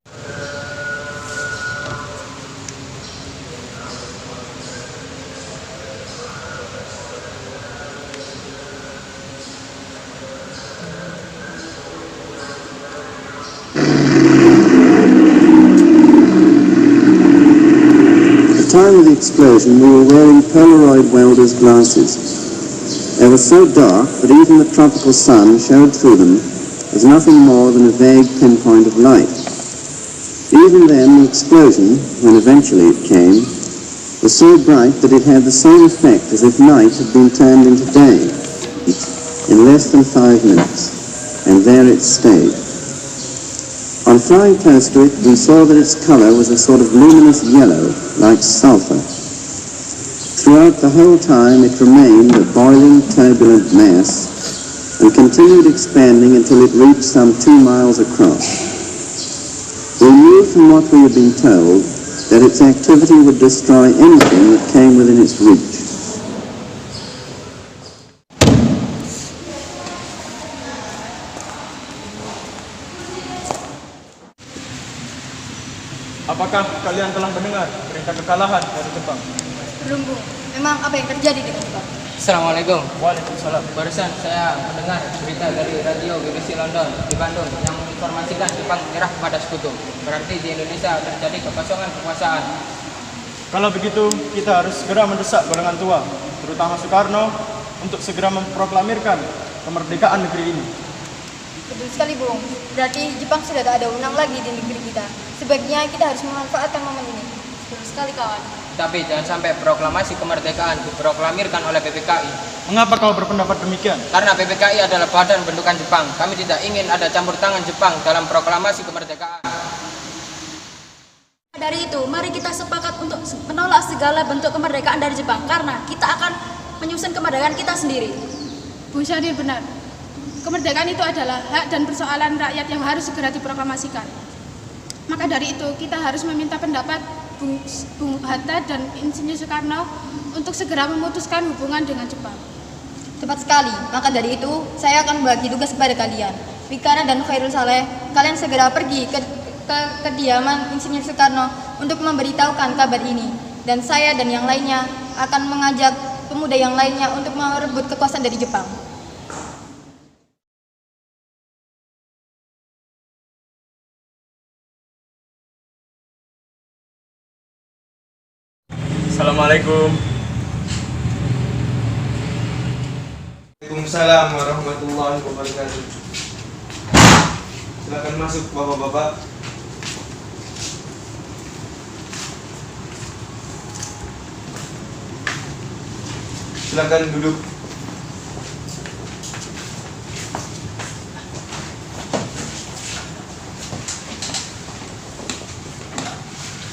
At the time of the explosion, we were wearing Polaroid welders' glasses. They were so dark that even the tropical sun showed through them as nothing more than a vague pinpoint of light. Even then, the explosion, when eventually it came, was so bright that it had the same effect as if night had been turned into day. In less than 5 minutes, and there it stayed. On flying close to it, we saw that its color was a sort of luminous yellow, like sulfur. Throughout the whole time, it remained a boiling, turbulent mass, and continued expanding until it reached some 2 miles across. We knew from what we had been told that its activity would destroy anything that came within its reach. Apakah kalian telah mendengar berita kekalahan dari Jepang? Belum, Bung. Memang apa yang terjadi dengan Jepang? Assalamualaikum. Waalaikumsalam. Barusan saya mendengar berita dari radio BBC London di Bandung yang menginformasikan Jepang menyerah kepada sekutu. Berarti di Indonesia terjadi kekosongan kekuasaan. Kalau begitu, kita harus segera mendesak golongan tua, terutama Soekarno, untuk segera memproklamirkan kemerdekaan negeri ini. Betul sekali, Bung. Berarti Jepang sudah tak ada wewenang lagi di negeri kita. Sebaiknya kita harus memanfaatkan momen ini. Betul sekali, kawan. Tapi jangan sampai proklamasi kemerdekaan diproklamirkan oleh PPKI. Mengapa kau berpendapat demikian? Karena PPKI adalah badan bentukan Jepang. Kami tidak ingin ada campur tangan Jepang dalam proklamasi kemerdekaan. Dari itu, mari kita sepakat untuk menolak segala bentuk kemerdekaan dari Jepang, karena kita akan menyusun kemerdekaan kita sendiri. Bung Syahrir benar. Kemerdekaan itu adalah hak dan persoalan rakyat yang harus segera diproklamasikan. Maka dari itu, kita harus meminta pendapat Bung Hatta dan Insinyur Soekarno untuk segera memutuskan hubungan dengan Jepang. Tepat sekali. Maka dari itu, saya akan membagi tugas kepada kalian. Fikara dan Khairul Saleh, kalian segera pergi ke kediaman Insinyur Soekarno untuk memberitahukan kabar ini. Dan saya dan yang lainnya akan mengajak pemuda yang lainnya untuk merebut kekuasaan dari Jepang. Assalamualaikum. Waalaikumsalam warahmatullahi wabarakatuh. Silakan masuk bapak-bapak. Silakan duduk.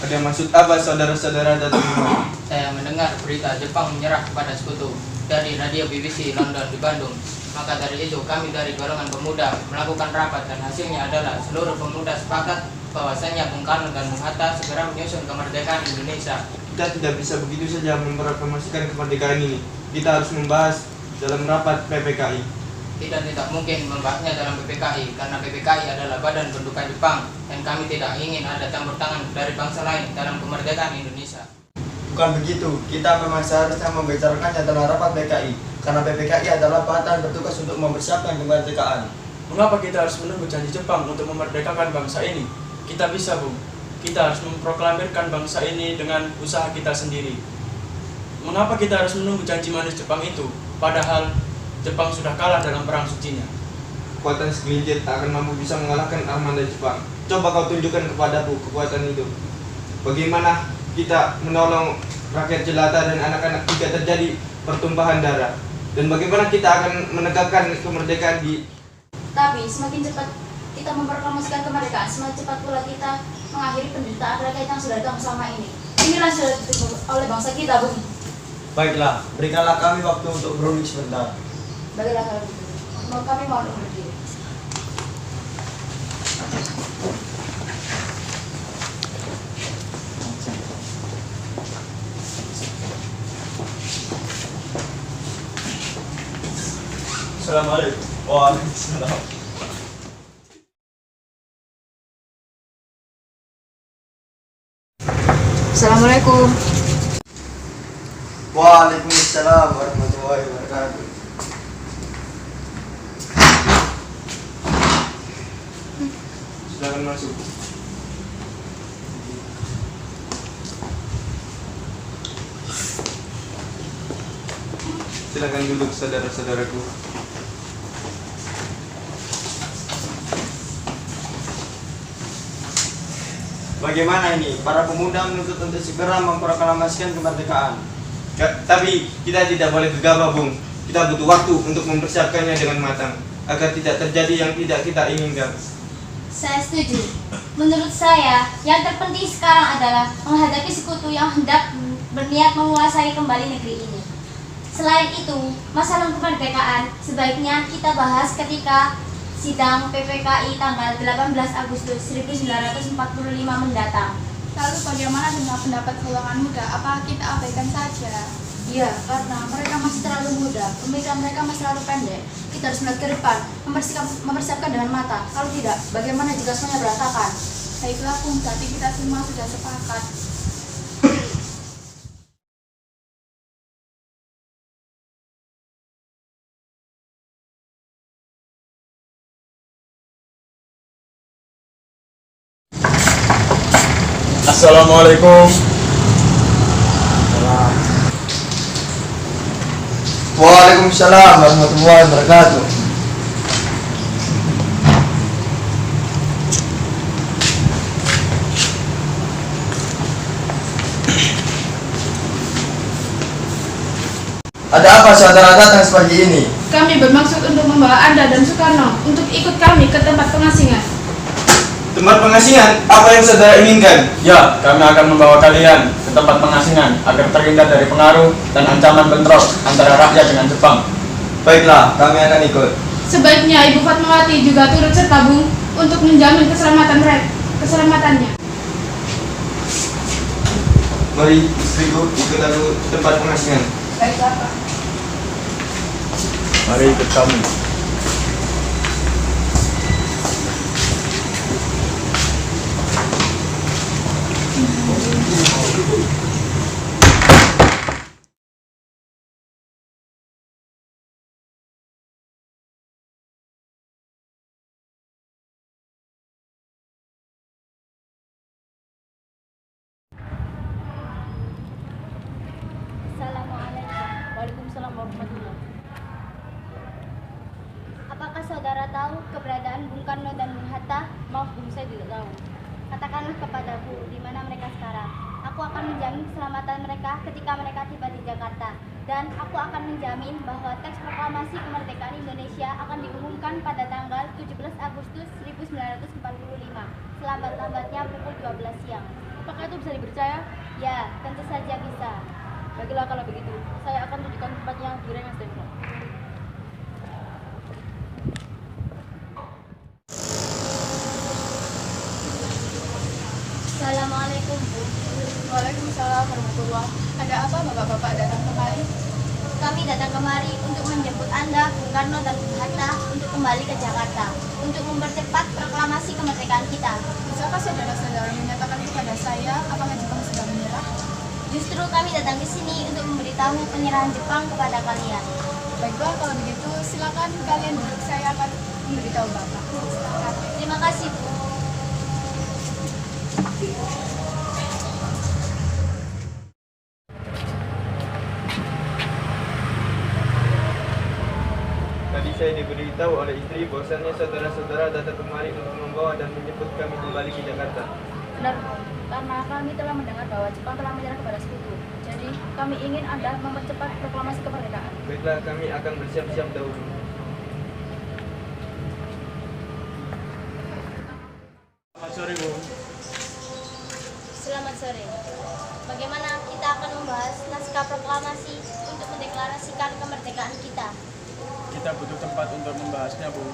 Ada maksud apa saudara-saudara datang kemari? Saya mendengar berita Jepang menyerah kepada sekutu dari radio BBC London di Bandung. Maka dari itu kami dari golongan pemuda melakukan rapat dan hasilnya adalah seluruh pemuda sepakat bahwasanya Bung Karno dan Bung Hatta segera menyusun kemerdekaan Indonesia. Kita tidak bisa begitu saja memproklamasikan kemerdekaan ini. Kita harus membahas dalam rapat PPKI. Kita tidak mungkin membahasnya dalam PPKI karena PPKI adalah badan bentukan Jepang dan kami tidak ingin ada campur tangan dari bangsa lain dalam kemerdekaan Indonesia. Bukan begitu, kita memang seharusnya membicarakannya dalam rapat PPKI karena PPKI adalah badan bertugas untuk mempersiapkan kemerdekaan. Mengapa kita harus menunggu janji Jepang untuk memerdekakan bangsa ini? Kita bisa, Bung. Kita harus memproklamirkan bangsa ini dengan usaha kita sendiri. Mengapa kita harus menunggu janji manis Jepang itu? Padahal Jepang sudah kalah dalam perang sucinya. Kekuatan segelintir tak akan mampu bisa mengalahkan armada Jepang. Coba kau tunjukkan kepadaku kekuatan itu. Bagaimana kita menolong rakyat jelata dan anak-anak jika terjadi pertumpahan darah? Dan bagaimana kita akan menegakkan kemerdekaan di... Tapi semakin cepat kita memproklamasikan kemerdekaan, semakin cepat pula kita mengakhiri penderitaan rakyat yang sudah datang selama ini. Inilah sudah ditunggu oleh bangsa kita, Bung. Baiklah, berikanlah kami waktu untuk berunding sebentar. Baiklah kalau begitu. Kami mau berdiri. Assalamualaikum. Waalaikumsalam. Assalamualaikum. Waalaikumsalam warahmatullahi wabarakatuh. Silakan masuk. Silakan duduk saudara-saudaraku. Bagaimana ini? Para pemuda menuntut untuk segera memproklamasikan kemerdekaan. Tapi kita tidak boleh gegabah, Bung. Kita butuh waktu untuk mempersiapkannya dengan matang agar tidak terjadi yang tidak kita inginkan. Saya setuju. Menurut saya, yang terpenting sekarang adalah menghadapi sekutu yang hendak berniat menguasai kembali negeri ini. Selain itu, masalah kemerdekaan sebaiknya kita bahas ketika sidang PPKI tanggal 18 Agustus 1945 mendatang. Lalu bagaimana dengan pendapat golongan muda? Apa kita abaikan saja? Iya, karena mereka masih terlalu muda, pemikiran mereka masih terlalu pendek. Kita harus melihat ke depan, mempersiapkan dengan mata. Kalau tidak, bagaimana jika semuanya berantakan? Baiklah, Bung, berarti kita semua sudah sepakat. Assalamualaikum. Waalaikumsalam warahmatullahi wabarakatuh. Ada apa saudara datang seperti ini? Kami bermaksud untuk membawa Anda dan Soekarno untuk ikut kami ke tempat pengasingan. Tempat pengasingan, apa yang saudara inginkan? Ya, kami akan membawa kalian ke tempat pengasingan agar terhindar dari pengaruh dan ancaman bentrok antara rakyat dengan Jepang. Baiklah, kami akan ikut. Sebaiknya Ibu Fatmawati juga turut serta, Bung, untuk menjamin keselamatannya. Mari istriku ikut aku ke tempat pengasingan. Baiklah, Pak. Mari ikut kami. Assalamualaikum. Waalaikumsalam warahmatullahi. Apakah saudara tahu keberadaan Bung Karno dan Bung Hatta? Maaf, Bung, saya tidak tahu. Katakanlah kepadaku di mana mereka sekarang. Aku akan menjamin keselamatan mereka ketika mereka tiba di Jakarta. Dan aku akan menjamin bahwa teks proklamasi kemerdekaan Indonesia akan diumumkan pada tanggal 17 Agustus 1945, selambat-lambatnya pukul 12 siang. Apakah itu bisa dipercaya? Ya, tentu saja bisa. Baiklah kalau begitu, saya akan tunjukkan tempat yang direngas tembok. Assalamualaikum, Bu. Waalaikumsalam warahmatullahi. Ada apa Bapak-bapak datang kemari? Kami datang kemari untuk menjemput Anda, Bung Karno dan Bung Hatta untuk kembali ke Jakarta untuk mempercepat proklamasi kemerdekaan kita. Bisakah saudara-saudara menyatakan kepada saya apakah Jepang sudah menyerah? Justru kami datang ke sini untuk memberitahu penyerahan Jepang kepada kalian. Baiklah, kalau begitu silakan kalian duduk. Saya akan memberitahu Bapak. Silakan. Terima kasih, Bu. Tadi saya diberitahu oleh istri bahwasannya saudara-saudara datang kemari untuk membawa dan menjemput kami kembali ke Jakarta. Benar, Bu. Karena kami telah mendengar bahwa Jepang telah menyerah kepada sekutu. Jadi, kami ingin Anda mempercepat proklamasi kemerdekaan. Baiklah, kami akan bersiap-siap dahulu. Selamat sore, Bu. Selamat sore. Bagaimana kita akan membahas naskah proklamasi untuk mendeklarasikan kemerdekaan kita? Kita butuh tempat untuk membahasnya, Bu.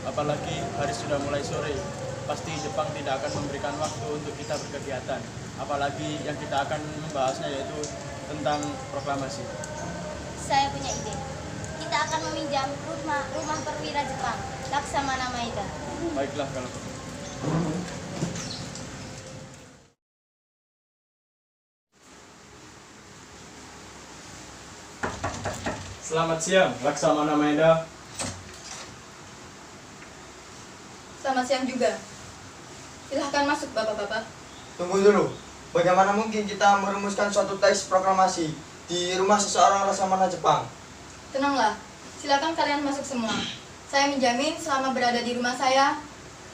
Apalagi hari sudah mulai sore. Pasti Jepang tidak akan memberikan waktu untuk kita berkegiatan. Apalagi yang kita akan membahasnya yaitu tentang proklamasi. Saya punya ide. Kita akan meminjam rumah perwira Jepang, Laksamana Maeda. Baiklah kalau begitu. Selamat siang, Laksamana Maeda. Selamat siang juga. Silahkan masuk bapak-bapak. Tunggu dulu. Bagaimana mungkin kita merumuskan suatu teks proklamasi di rumah seseorang Laksamana Jepang? Tenanglah, silakan kalian masuk semua. Saya menjamin selama berada di rumah saya,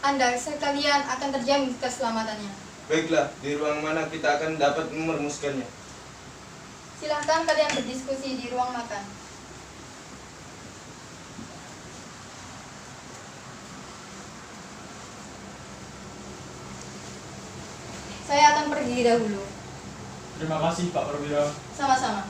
Anda sekalian akan terjamin keselamatannya. Baiklah, di ruang mana kita akan dapat merumuskannya? Silahkan kalian berdiskusi di ruang makan. Saya akan pergi dahulu. Terima kasih Pak Perwira. Sama-sama.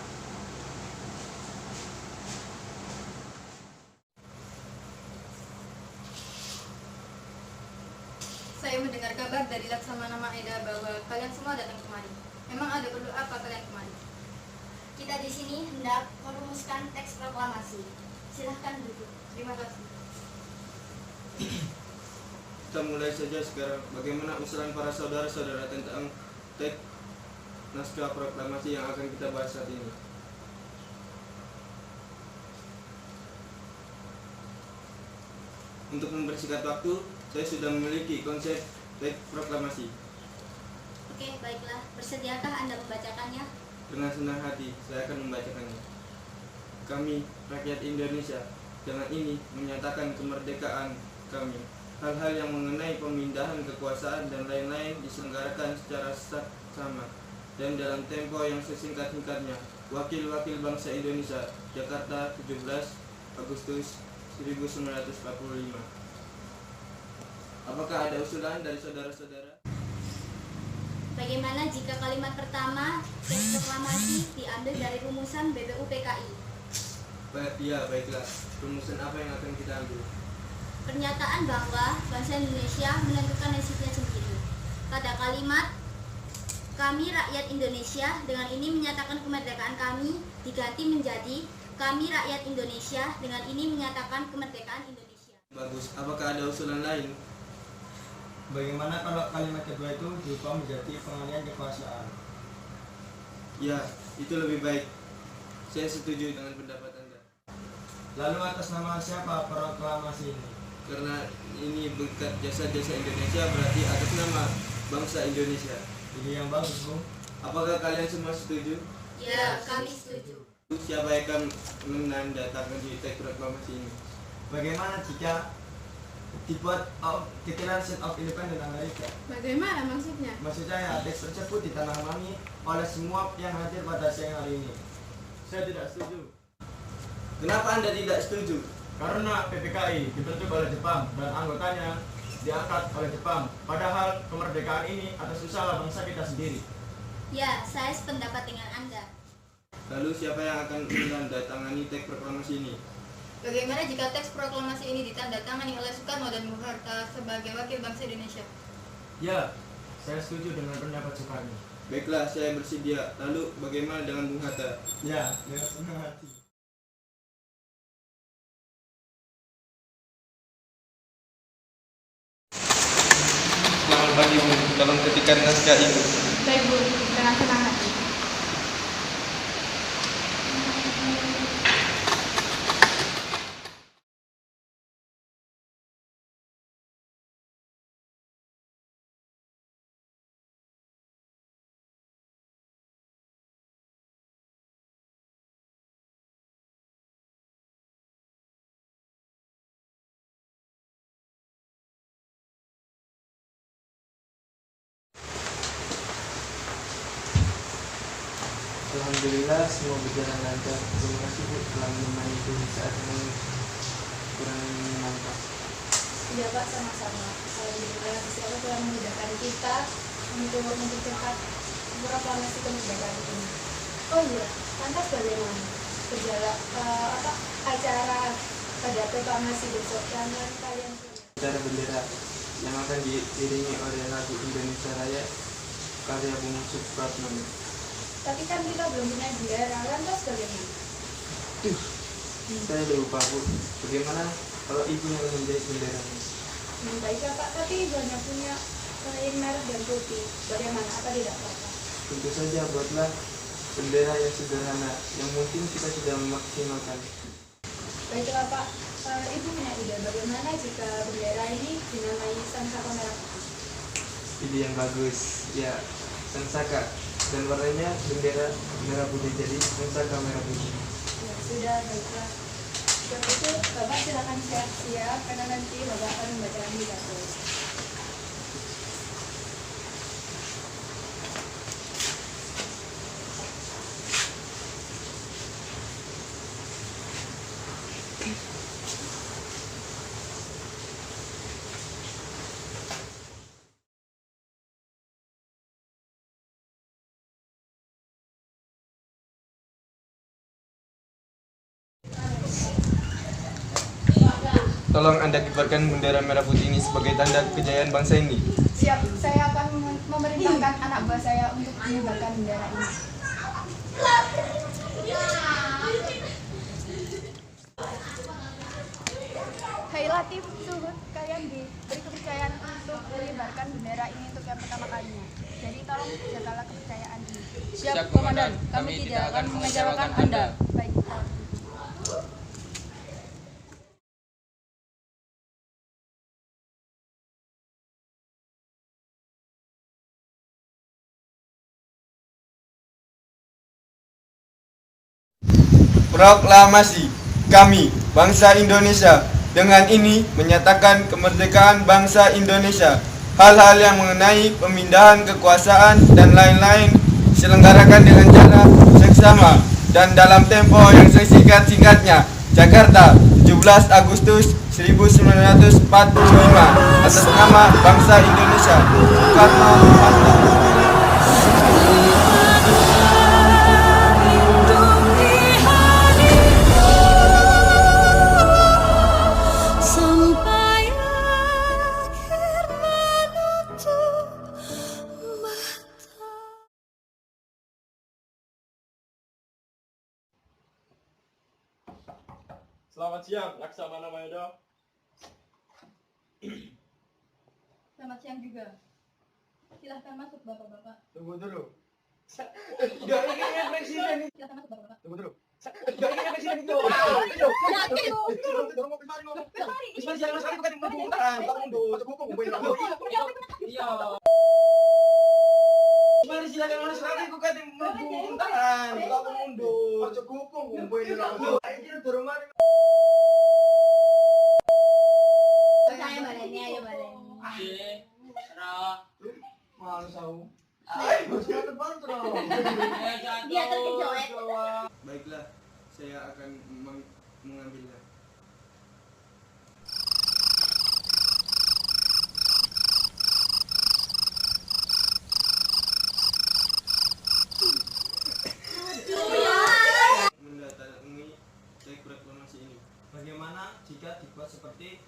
Saya mendengar kabar dari Laksamana Maeda bahwa kalian semua datang kemari. Memang ada perlu apa kalian kemari? Kita di sini hendak merumuskan teks proklamasi. Silahkan duduk. Terima kasih. Kita mulai saja sekarang. Bagaimana usulan para saudara-saudara tentang teks naskah proklamasi yang akan kita bahas saat ini? Untuk mempersingkat waktu, saya sudah memiliki konsep teks proklamasi. Oke, baiklah. Bersediakah Anda membacakannya? Dengan senang hati, saya akan membacakannya. Kami, rakyat Indonesia, dengan ini menyatakan kemerdekaan kami. Hal-hal yang mengenai pemindahan kekuasaan dan lain-lain diselenggarakan secara saksama dan dalam tempo yang sesingkat-singkatnya. Wakil-wakil bangsa Indonesia, Jakarta, 17 Agustus 1945. Apakah ada usulan dari saudara-saudara? Bagaimana jika kalimat pertama teks proklamasi diambil dari rumusan BPUPKI? Ya, baiklah. Rumusan apa yang akan kita ambil? Pernyataan bahwa bangsa Indonesia menentukan nasibnya sendiri. Pada kalimat kami rakyat Indonesia dengan ini menyatakan kemerdekaan kami diganti menjadi kami rakyat Indonesia dengan ini menyatakan kemerdekaan Indonesia. Bagus. Apakah ada usulan lain? Bagaimana kalau kalimat kedua itu diubah menjadi pengalihan kekuasaan? Ya, itu lebih baik. Saya setuju dengan pendapat Anda. Lalu atas nama siapa proklamasi ini? Karena ini berkat jasa-jasa Indonesia, berarti atas nama bangsa Indonesia. Ide yang bagus, Bung. Apakah kalian semua setuju? Ya, kami setuju. Siapa yang akan menandatangani teks proklamasi ini? Bagaimana jika dibuat Declaration of Independence Amerika? Bagaimana maksudnya? Maksud saya, teks tersebut ditandatangani oleh semua yang hadir pada siang hari ini. Saya tidak setuju. Kenapa Anda tidak setuju? Karena PPKI dibentuk oleh Jepang dan anggotanya diangkat oleh Jepang. Padahal kemerdekaan ini atas usaha bangsa kita sendiri. Ya, saya sependapat dengan Anda. Lalu siapa yang akan menandatangani teks proklamasi ini? Bagaimana jika teks proklamasi ini ditandatangani oleh Soekarno dan Bung Hatta sebagai wakil bangsa Indonesia? Ya, saya setuju dengan pendapat Soekarno. Baiklah, saya bersedia. Lalu bagaimana dengan Bung Hatta? Ya, dengan senang hati. Selamat pagi, Bu. Tolong ketikkan naskah itu. Baik Bu, dengan senang hati. Alhamdulillah, semua berjalan lancar. Terima kasih, Bu, telah menemani Ibu saat ini kurang menyenangkan. Iya Pak, sama-sama. Terima kasih Allah telah memudahkan kita untuk mempercepat proklamasi kemerdekaan ini. Oh iya, lantas bagaimana berjalan acara pada proklamasi besok yang kalian Acara bendera yang akan diiringi oleh lagu Indonesia Raya karya Bung Supratman. Tapi kan kita belum punya bendera, lantas bagaimana? Saya lupa, Bu. Bagaimana kalau Ibu yang menjahit benderanya? Baik ya Pak, tapi banyak punya kain merah dan putih. Bagaimana? Apa tidak apa-apa? Tentu saja, buatlah bendera yang sederhana, yang mungkin kita sudah memaksimalkan. Baiklah Pak, Ibu punya ide bagaimana jika bendera ini dinamai Sangsaka Merah Putih? Ide yang bagus, ya, Sangsaka. Dan warnanya bendera merah putih, jadi Sangsaka merah putih. Ya, sudah, baiklah. Sebab itu, Bapak silakan siap-siap karena nanti Bapak akan membacakan pidato. Tolong Anda kibarkan bendera merah putih ini sebagai tanda kejayaan bangsa ini. Siap, saya akan memerintahkan anak buah saya untuk mengibarkan bendera ini. Hai Latif, Suhud, kalian diberi kepercayaan untuk mengibarkan bendera ini untuk yang pertama kalinya. Jadi tolong jagalah kepercayaan ini. Siap, Komandan. Kami tidak akan mengecewakan Anda. Baik. Proklamasi. Kami, bangsa Indonesia, dengan ini menyatakan kemerdekaan bangsa Indonesia. Hal-hal yang mengenai pemindahan kekuasaan dan lain-lain diselenggarakan dengan cara seksama dan dalam tempo yang sesingkat-singkatnya. Jakarta, 17 Agustus 1945. Atas nama bangsa Indonesia. Soekarno Hatta. Selamat siang, Laksamana Maeda. Selamat siang juga. Silahkan masuk bapak-bapak. Tunggu dulu. Silahkan masuk bapak-bapak. Tunggu dulu. Saya badannya, ayo badannya. Dia terkecoek. Baiklah, saya akan mengambilnya. Mendatangi teks proklamasi ini. Bagaimana jika dibuat seperti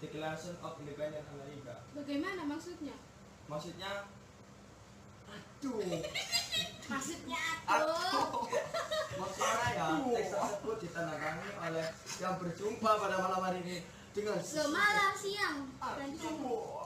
Declaration of Independence Amerika? Bagaimana maksudnya? Maksudnya Maksudnya maksudnya ya teks tersebut ditandatangani oleh yang berjumpa pada malam hari ini dengan semalam siang dan subuh.